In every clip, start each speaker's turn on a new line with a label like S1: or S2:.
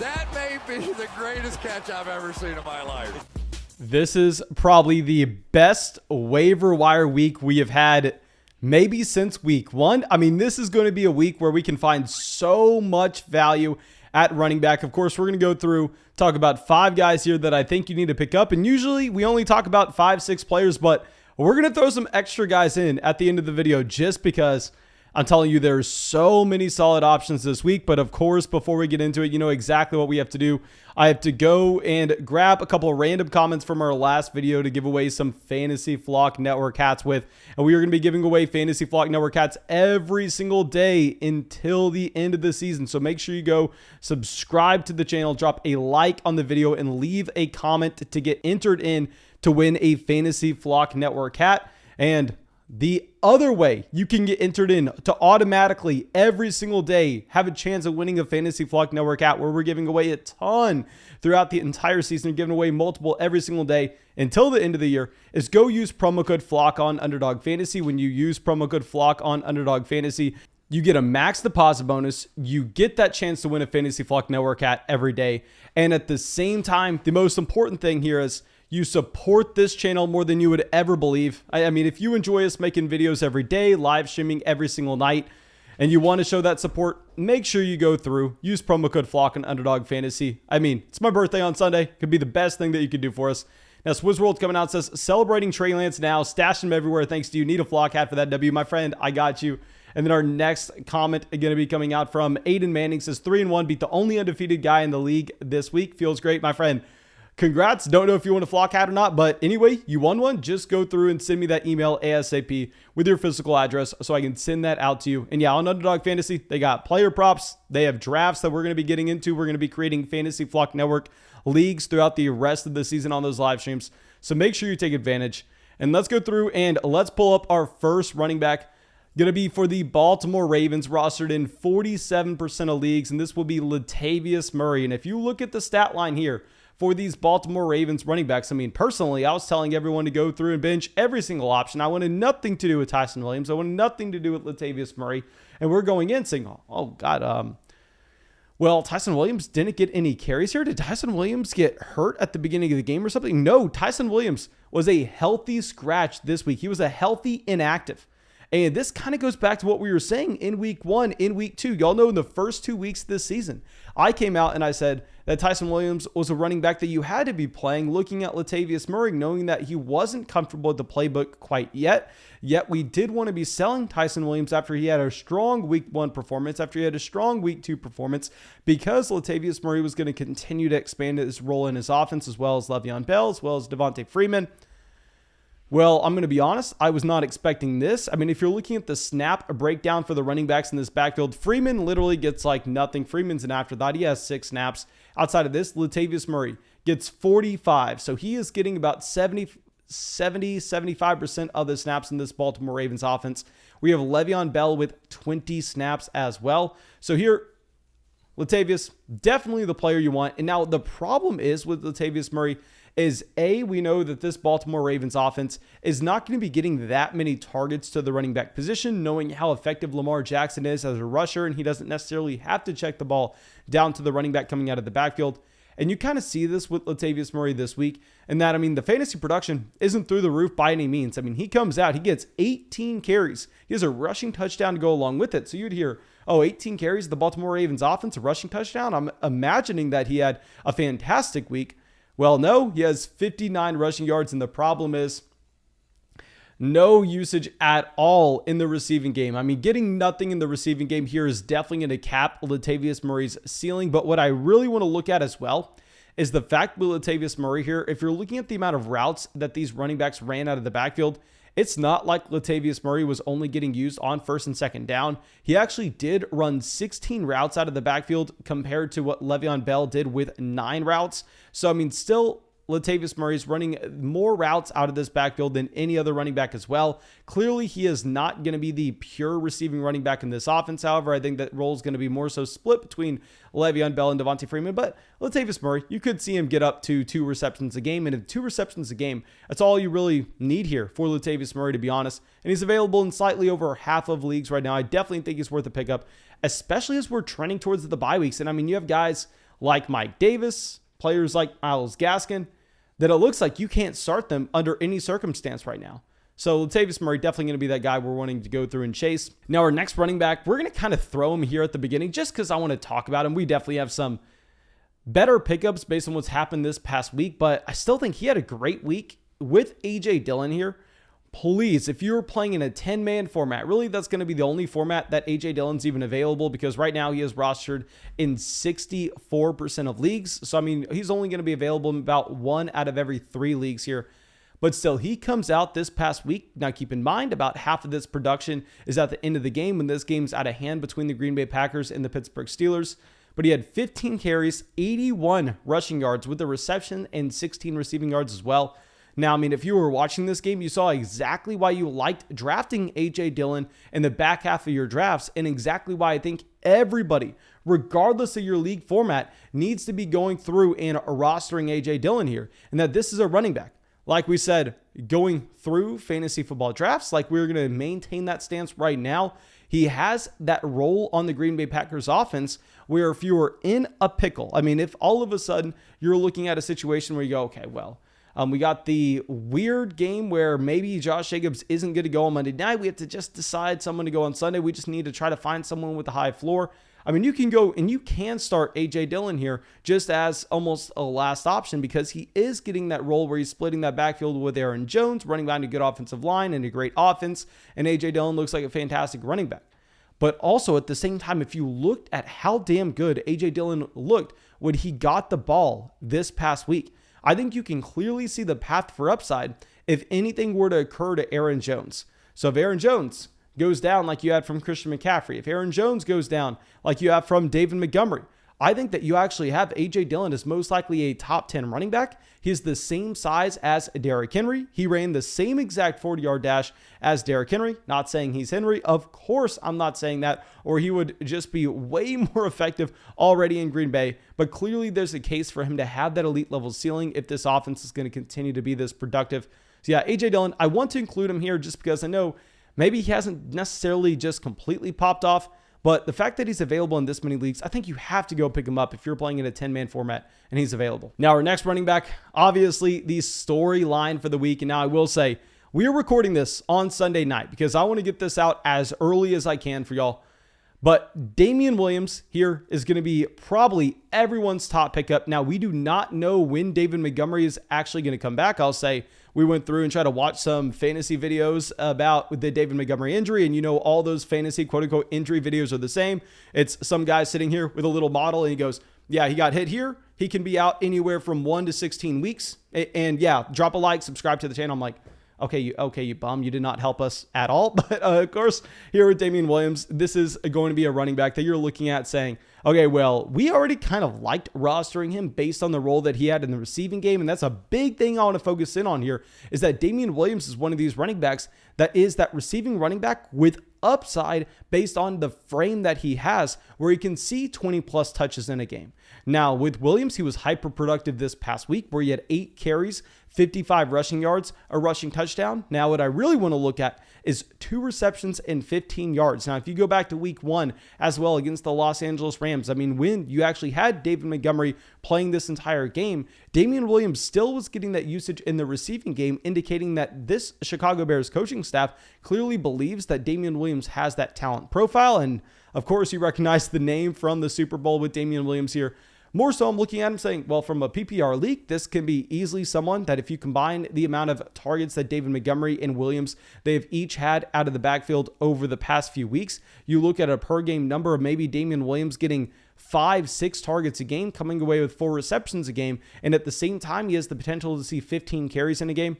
S1: That may be the greatest catch I've ever seen in my life.
S2: This is probably the best waiver wire week we have had maybe since week 1. I mean, this is going to be a week where we can find so much value at running back. Of course, we're going to go through, talk about 5 guys here that I think you need to pick up. And usually we only talk about 5-6 players, but we're going to throw some extra guys in at the end of the video just because I'm telling you, there's so many solid options this week. But of course, before we get into it, you know exactly what we have to do. I have to go and grab a couple of random comments from our last video to give away some Fantasy Flock Network hats with. And we are going to be giving away Fantasy Flock Network hats every single day until the end of the season. So make sure you go subscribe to the channel, drop a like on the video, and leave a comment to get entered in to win a Fantasy Flock Network hat. And the other way you can get entered in to automatically every single day have a chance of winning a Fantasy Flock Network hat, where we're giving away a ton throughout the entire season, giving away multiple every single day until the end of the year, is go use promo code FLOCK on Underdog Fantasy. When you use promo code FLOCK on Underdog Fantasy, you get a max deposit bonus. You get that chance to win a Fantasy Flock Network hat every day. And at the same time, the most important thing here is you support this channel more than you would ever believe. I mean, if you enjoy us making videos every day, live streaming every single night, and you want to show that support, make sure you go through, use promo code FLOCK on Underdog Fantasy. I mean, it's my birthday on Sunday. Could be the best thing that you could do for us. Now, Swizz World coming out, says, celebrating Trey Lance now, stash him everywhere. Thanks to you. Need a Flock hat for that W. My friend, I got you. And then our next comment going to be coming out from Aiden Manning, says 3-1, beat the only undefeated guy in the league this week. Feels great, my friend. Congrats. Don't know if you want a flock hat or not, but anyway, you won one. Just go through and send me that email ASAP with your physical address so I can send that out to you. And yeah, on Underdog Fantasy, they got player props. They have drafts that we're going to be getting into. We're going to be creating Fantasy Flock Network leagues throughout the rest of the season on those live streams. So make sure you take advantage. And let's go through and let's pull up our first running back. Going to be for the Baltimore Ravens, rostered in 47% of leagues. And this will be Latavius Murray. And if you look at the stat line here, for these Baltimore Ravens running backs, I mean, personally, I was telling everyone to go through and bench every single option. I wanted nothing to do with Tyson Williams. I wanted nothing to do with Latavius Murray. And we're going in saying, oh God, well, Tyson Williams didn't get any carries here. Did Tyson Williams get hurt at the beginning of the game or something? No, Tyson Williams was a healthy scratch this week. He was a healthy inactive. And this kind of goes back to what we were saying in week 1, in week 2. Y'all know in the first 2 weeks this season, I came out and I said that Tyson Williams was a running back that you had to be playing, looking at Latavius Murray, knowing that he wasn't comfortable with the playbook quite yet. Yet we did want to be selling Tyson Williams after he had a strong week 1 performance, after he had a strong week 2 performance, because Latavius Murray was going to continue to expand his role in his offense, as well as Le'Veon Bell, as well as Devontae Freeman. Well, I'm going to be honest, I was not expecting this. I mean, if you're looking at the snap breakdown for the running backs in this backfield, Freeman literally gets like nothing. Freeman's an afterthought. He has 6 snaps. Outside of this, Latavius Murray gets 45. So he is getting about 75% of the snaps in this Baltimore Ravens offense. We have Le'Veon Bell with 20 snaps as well. So here, Latavius, definitely the player you want. And now the problem is with Latavius Murray is we know that this Baltimore Ravens offense is not going to be getting that many targets to the running back position, knowing how effective Lamar Jackson is as a rusher, and he doesn't necessarily have to check the ball down to the running back coming out of the backfield. And you kind of see this with Latavius Murray this week, and that, I mean, the fantasy production isn't through the roof by any means. I mean, he comes out, he gets 18 carries. He has a rushing touchdown to go along with it. So you'd hear, 18 carries, the Baltimore Ravens offense, a rushing touchdown. I'm imagining that he had a fantastic week. Well, no, he has 59 rushing yards, and the problem is no usage at all in the receiving game. I mean, getting nothing in the receiving game here is definitely going to cap Latavius Murray's ceiling, but what I really want to look at as well is the fact with Latavius Murray here, if you're looking at the amount of routes that these running backs ran out of the backfield, it's not like Latavius Murray was only getting used on first and second down. He actually did run 16 routes out of the backfield compared to what Le'Veon Bell did with 9 routes. So, I mean, still, Latavius Murray's running more routes out of this backfield than any other running back as well. Clearly, he is not going to be the pure receiving running back in this offense. However, I think that role is going to be more so split between Le'Veon Bell and Devontae Freeman. But Latavius Murray, you could see him get up to 2 receptions a game. And in 2 receptions a game, that's all you really need here for Latavius Murray, to be honest. And he's available in slightly over half of leagues right now. I definitely think he's worth a pickup, especially as we're trending towards the bye weeks. And I mean, you have guys like Mike Davis, players like Myles Gaskin, that it looks like you can't start them under any circumstance right now. So Latavius Murray definitely going to be that guy we're wanting to go through and chase. Now our next running back, we're going to kind of throw him here at the beginning just because I want to talk about him. We definitely have some better pickups based on what's happened this past week, but I still think he had a great week with A.J. Dillon here. Please, if you're playing in a 10-man format, really that's going to be the only format that A.J. Dillon's even available, because right now he is rostered in 64% of leagues. So, I mean, he's only going to be available in about 1 out of every 3 leagues here. But still, he comes out this past week. Now, keep in mind, about half of this production is at the end of the game when this game's out of hand between the Green Bay Packers and the Pittsburgh Steelers. But he had 15 carries, 81 rushing yards with a reception, and 16 receiving yards as well. Now, I mean, if you were watching this game, you saw exactly why you liked drafting A.J. Dillon in the back half of your drafts, and exactly why I think everybody, regardless of your league format, needs to be going through and rostering A.J. Dillon here, and that this is a running back. Like we said, going through fantasy football drafts, like we're going to maintain that stance right now. He has that role on the Green Bay Packers offense where if you were in a pickle, I mean, if all of a sudden you're looking at a situation where you go, okay, well, we got the weird game where maybe Josh Jacobs isn't going to go on Monday night. We have to just decide someone to go on Sunday. We just need to try to find someone with a high floor. I mean, you can go and you can start A.J. Dillon here just as almost a last option, because he is getting that role where he's splitting that backfield with Aaron Jones, running behind a good offensive line and a great offense. And A.J. Dillon looks like a fantastic running back. But also at the same time, if you looked at how damn good A.J. Dillon looked when he got the ball this past week, I think you can clearly see the path for upside if anything were to occur to Aaron Jones. So if Aaron Jones goes down like you had from Christian McCaffrey, if Aaron Jones goes down like you have from David Montgomery, I think that you actually have A.J. Dillon as most likely a top 10 running back. He's the same size as Derrick Henry. He ran the same exact 40-yard dash as Derrick Henry. Not saying he's Henry. Of course, I'm not saying that, or he would just be way more effective already in Green Bay. But clearly there's a case for him to have that elite level ceiling if this offense is going to continue to be this productive. So yeah, A.J. Dillon, I want to include him here just because I know maybe he hasn't necessarily just completely popped off, but the fact that he's available in this many leagues, I think you have to go pick him up if you're playing in a 10-man format and he's available. Now, our next running back, obviously the storyline for the week. And now I will say, we are recording this on Sunday night because I want to get this out as early as I can for y'all. But Damian Williams here is going to be probably everyone's top pickup. Now, we do not know when David Montgomery is actually going to come back. I'll say we went through and tried to watch some fantasy videos about the David Montgomery injury. And you know, all those fantasy quote unquote injury videos are the same. It's some guy sitting here with a little model and he goes, yeah, he got hit here. He can be out anywhere from 1 to 16 weeks. And yeah, drop a like, subscribe to the channel. I'm like, okay, you bum. You did not help us at all. But of course, here with Damian Williams, this is going to be a running back that you're looking at saying, okay, well, we already kind of liked rostering him based on the role that he had in the receiving game. And that's a big thing I want to focus in on here, is that Damian Williams is one of these running backs that is that receiving running back with upside based on the frame that he has, where he can see 20 plus touches in a game. Now with Williams, he was hyper productive this past week where he had 8 carries, 55 rushing yards, a rushing touchdown. Now what I really want to look at is 2 receptions and 15 yards. Now if you go back to week 1 as well against the Los Angeles Rams, I mean, when you actually had David Montgomery playing this entire game, Damian Williams still was getting that usage in the receiving game, indicating that this Chicago Bears coaching staff clearly believes that Damian Williams has that talent profile. And of course, you recognize the name from the Super Bowl with Damian Williams here. More so, I'm looking at him saying, well, from a PPR league, this can be easily someone that if you combine the amount of targets that David Montgomery and Williams, they've each had out of the backfield over the past few weeks, you look at a per game number of maybe Damian Williams getting 5-6 targets a game, coming away with 4 receptions a game, and at the same time, he has the potential to see 15 carries in a game.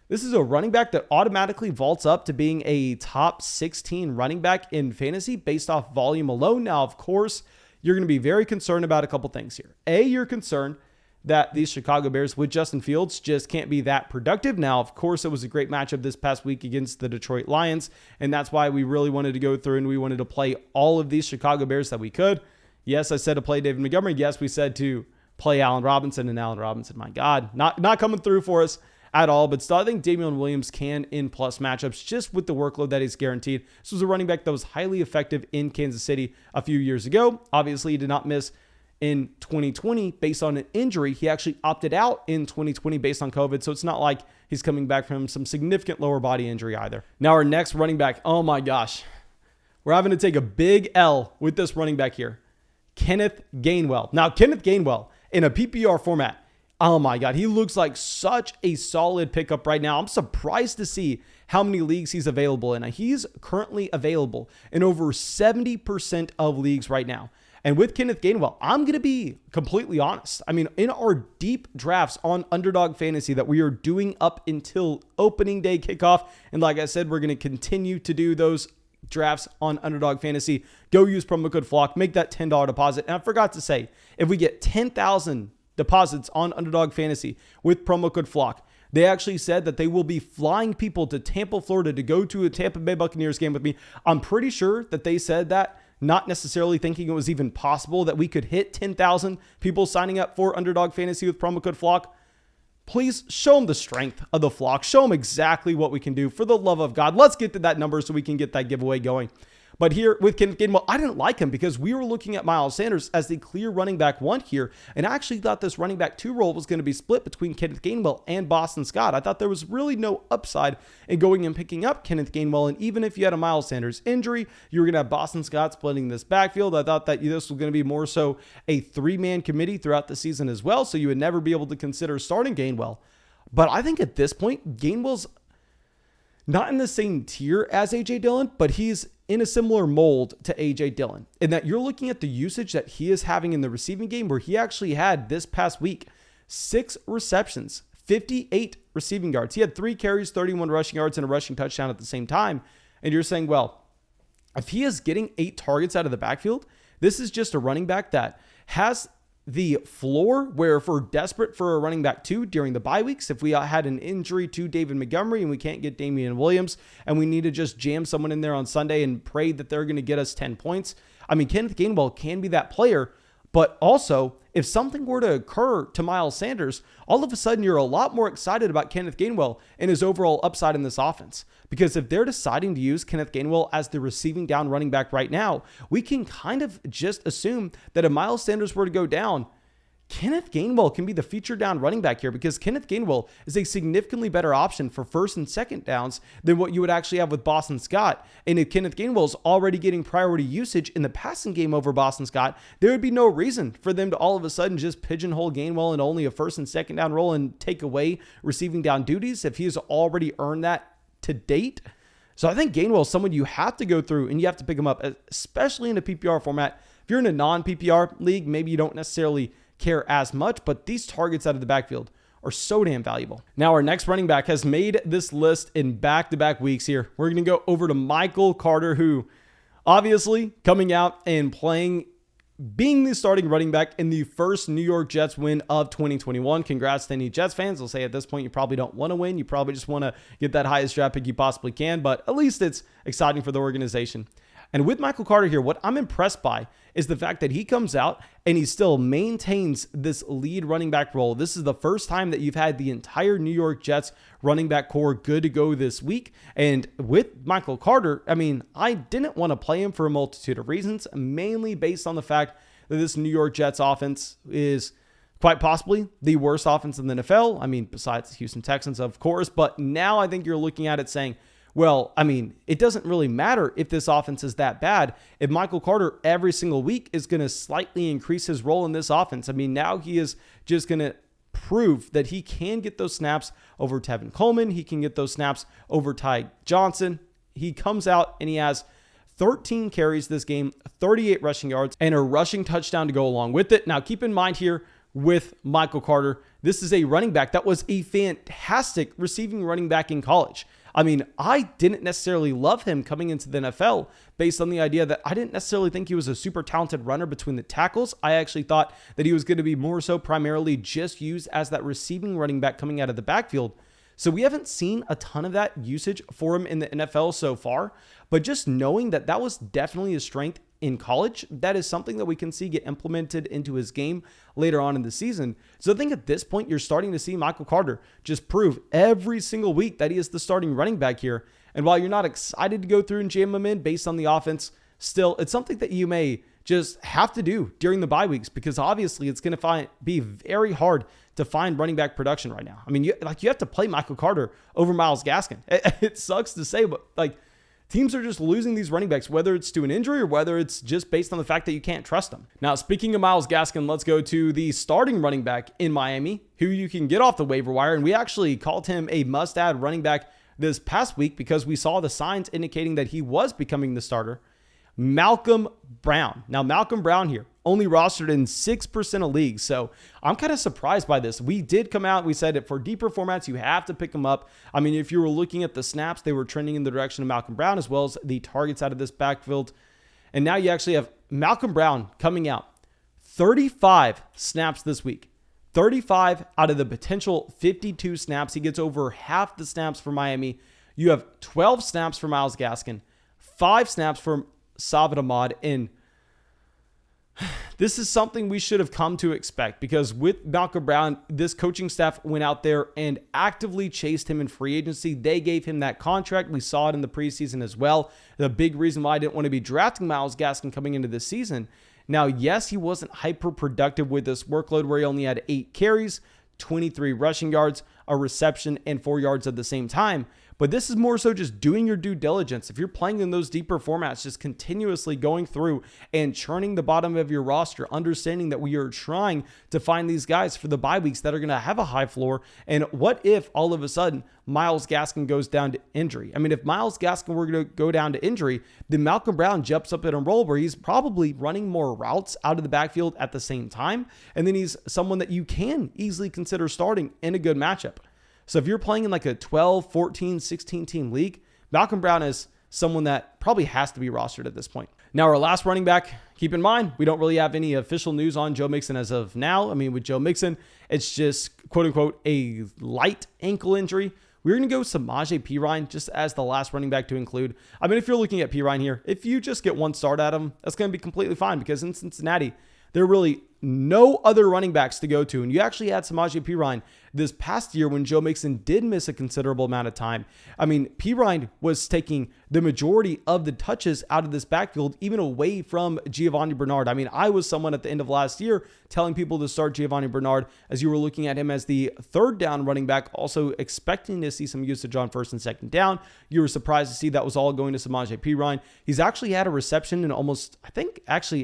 S2: This is a running back that automatically vaults up to being a top 16 running back in fantasy based off volume alone. Now, of course, you're going to be very concerned about a couple things here. A, you're concerned that these Chicago Bears with Justin Fields just can't be that productive. Now, of course, it was a great matchup this past week against the Detroit Lions, and that's why we really wanted to go through and we wanted to play all of these Chicago Bears that we could. Yes, I said to play David Montgomery. Yes, we said to play Allen Robinson, and Allen Robinson, my God, not coming through for us at all. But still, I think Damian Williams can in plus matchups just with the workload that he's guaranteed. This was a running back that was highly effective in Kansas City a few years ago. Obviously, he did not miss in 2020 based on an injury. He actually opted out in 2020 based on COVID. So it's not like he's coming back from some significant lower body injury either. Now our next running back, oh my gosh, we're having to take a big L with this running back here, Kenneth Gainwell. Now Kenneth Gainwell in a PPR format, oh my God, he looks like such a solid pickup right now. I'm surprised to see how many leagues he's available in. He's currently available in over 70% of leagues right now. And with Kenneth Gainwell, I'm going to be completely honest. I mean, in our deep drafts on Underdog Fantasy that we are doing up until opening day kickoff, and like I said, we're going to continue to do those drafts on Underdog Fantasy. Go use promo code FLOCK, make that $10 deposit. And I forgot to say, if we get 10,000 deposits on Underdog Fantasy with promo code FLOCK, they actually said that they will be flying people to Tampa, Florida to go to a Tampa Bay Buccaneers game with me. I'm pretty sure that they said that, not necessarily thinking it was even possible that we could hit 10,000 people signing up for Underdog Fantasy with promo code FLOCK. Please show them the strength of the flock. Show them exactly what we can do. For the love of God, let's get to that number so we can get that giveaway going. But here with Kenneth Gainwell, I didn't like him because we were looking at Miles Sanders as the clear running back 1 here. And I actually thought this running back 2 role was going to be split between Kenneth Gainwell and Boston Scott. I thought there was really no upside in going and picking up Kenneth Gainwell. And even if you had a Miles Sanders injury, you were going to have Boston Scott splitting this backfield. I thought that this was going to be more so a 3-man committee throughout the season as well. So you would never be able to consider starting Gainwell. But I think at this point, Gainwell's not in the same tier as A.J. Dillon, but he's in a similar mold to A.J. Dillon in that you're looking at the usage that he is having in the receiving game, where he actually had this past week 6 receptions, 58 receiving yards. He had 3 carries, 31 rushing yards, and a rushing touchdown at the same time. And you're saying, well, if he is getting 8 targets out of the backfield, this is just a running back that has the floor where if we're desperate for a running back 2 during the bye weeks, if we had an injury to David Montgomery and we can't get Damian Williams and we need to just jam someone in there on Sunday and pray that they're going to get us 10 points. I mean, Kenneth Gainwell can be that player, but also if something were to occur to Miles Sanders, all of a sudden you're a lot more excited about Kenneth Gainwell and his overall upside in this offense. Because if they're deciding to use Kenneth Gainwell as the receiving down running back right now, we can kind of just assume that if Miles Sanders were to go down, Kenneth Gainwell can be the feature down running back here, because Kenneth Gainwell is a significantly better option for first and second downs than what you would actually have with Boston Scott. And if Kenneth Gainwell is already getting priority usage in the passing game over Boston Scott, there would be no reason for them to all of a sudden just pigeonhole Gainwell in only a first and second down role and take away receiving down duties if he has already earned that to date. So I think Gainwell is someone you have to go through and you have to pick him up, especially in a PPR format. If you're in a non-PPR league, maybe you don't necessarily care as much, but these targets out of the backfield are so damn valuable. Now our next running back has made this list in back-to-back weeks here. We're going to go over to Michael Carter, who obviously coming out and playing, being the starting running back in the first New York Jets win of 2021. Congrats to any Jets fans. I'll say at this point, you probably don't want to win. You probably just want to get that highest draft pick you possibly can, but at least it's exciting for the organization. And with Michael Carter here, what I'm impressed by is the fact that he comes out and he still maintains this lead running back role. This is the first time that you've had the entire New York Jets running back core good to go this week. And with Michael Carter, I mean, I didn't want to play him for a multitude of reasons, mainly based on the fact that this New York Jets offense is quite possibly the worst offense in the NFL. I mean, besides the Houston Texans, of course. But now I think you're looking at it saying, well, I mean, it doesn't really matter if this offense is that bad. If Michael Carter every single week is going to slightly increase his role in this offense, I mean, now he is just going to prove that he can get those snaps over Tevin Coleman. He can get those snaps over Ty Johnson. He comes out and he has 13 carries this game, 38 rushing yards, and a rushing touchdown to go along with it. Now, keep in mind here with Michael Carter, this is a running back that was a fantastic receiving running back in college. I mean, I didn't necessarily love him coming into the NFL based on the idea that I didn't necessarily think he was a super talented runner between the tackles. I actually thought that he was going to be more so primarily just used as that receiving running back coming out of the backfield. So we haven't seen a ton of that usage for him in the NFL so far, but just knowing that that was definitely a strength in college, that is something that we can see get implemented into his game later on in the season. So I think at this point, you're starting to see Michael Carter just prove every single week that he is the starting running back here. And while you're not excited to go through and jam him in based on the offense, still, it's something that you may just have to do during the bye weeks, because obviously it's going to be very hard to find running back production right now. I mean, you have to play Michael Carter over Myles Gaskin. It sucks to say, but like, teams are just losing these running backs, whether it's to an injury or whether it's just based on the fact that you can't trust them. Now, speaking of Myles Gaskin, let's go to the starting running back in Miami, who you can get off the waiver wire. And we actually called him a must-add running back this past week because we saw the signs indicating that he was becoming the starter. Malcolm Brown. Now, Malcolm Brown here, only rostered in 6% of leagues. So I'm kind of surprised by this. We did come out, we said that for deeper formats, you have to pick him up. I mean, if you were looking at the snaps, they were trending in the direction of Malcolm Brown, as well as the targets out of this backfield. And now you actually have Malcolm Brown coming out. 35 snaps this week. 35 out of the potential 52 snaps. He gets over half the snaps for Miami. You have 12 snaps for Myles Gaskin, 5 snaps for Salvador Ahmad, and this is something we should have come to expect, because with Malcolm Brown, this coaching staff went out there and actively chased him in free agency. They gave him that contract. We saw it in the preseason as well. The big reason why I didn't want to be drafting Myles Gaskin coming into this season. Now, yes, he wasn't hyper productive with this workload where he only had 8 carries, 23 rushing yards, a reception, and 4 yards at the same time. But this is more so just doing your due diligence. If you're playing in those deeper formats, just continuously going through and churning the bottom of your roster, understanding that we are trying to find these guys for the bye weeks that are going to have a high floor. And what if all of a sudden Myles Gaskin goes down to injury? I mean, if Myles Gaskin were going to go down to injury, then Malcolm Brown jumps up in a role where he's probably running more routes out of the backfield at the same time. And then he's someone that you can easily consider starting in a good matchup. So if you're playing in like a 12, 14, 16 team league, Malcolm Brown is someone that probably has to be rostered at this point. Now, our last running back, keep in mind, we don't really have any official news on Joe Mixon as of now. I mean, with Joe Mixon, it's just quote unquote a light ankle injury. We're going to go Samaje Perine just as the last running back to include. I mean, if you're looking at Perine here, if you just get one start at him, that's going to be completely fine, because in Cincinnati, there are really no other running backs to go to. And you actually had Samaje Perine this past year when Joe Mixon did miss a considerable amount of time. I mean, Perine was taking the majority of the touches out of this backfield, even away from Giovanni Bernard. I mean, I was someone at the end of last year telling people to start Giovanni Bernard as you were looking at him as the third down running back, also expecting to see some usage on first and second down. You were surprised to see that was all going to Samaje Perine. He's actually had a reception in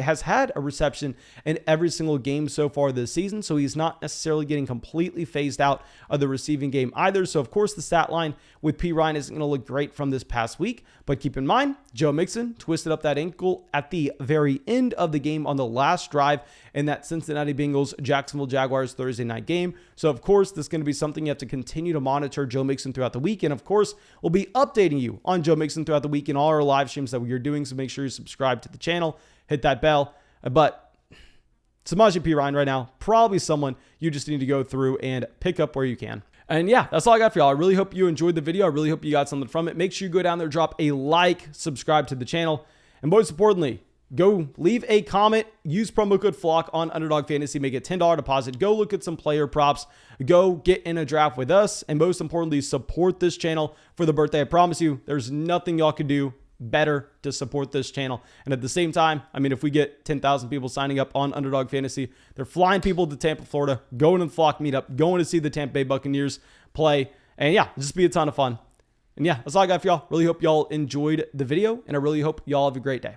S2: has had a reception in every single game so far this season. So he's not necessarily getting completely phased out of the receiving game either. So of course the stat line with Perine isn't going to look great from this past week, but keep in mind, Joe Mixon twisted up that ankle at the very end of the game on the last drive in that Cincinnati Bengals Jacksonville Jaguars Thursday night game. So of course, this is going to be something you have to continue to monitor Joe Mixon throughout the week. And of course, we'll be updating you on Joe Mixon throughout the week in all our live streams that we are doing. So make sure you subscribe to the channel, hit that bell. But Samaje Perine right now, probably someone you just need to go through and pick up where you can. And yeah, that's all I got for y'all. I really hope you enjoyed the video. I really hope you got something from it. Make sure you go down there, drop a like, subscribe to the channel, and most importantly, go leave a comment, use promo code FLOCK on Underdog Fantasy, make a $10 deposit, go look at some player props, go get in a draft with us, and most importantly, support this channel for the birthday. I promise you, there's nothing y'all can do better to support this channel. And at the same time, I mean, if we get 10,000 people signing up on Underdog Fantasy, they're flying people to Tampa, Florida, going to the Flock meetup, going to see the Tampa Bay Buccaneers play. And yeah, just be a ton of fun. And yeah, that's all I got for y'all. Really hope y'all enjoyed the video, and I really hope y'all have a great day.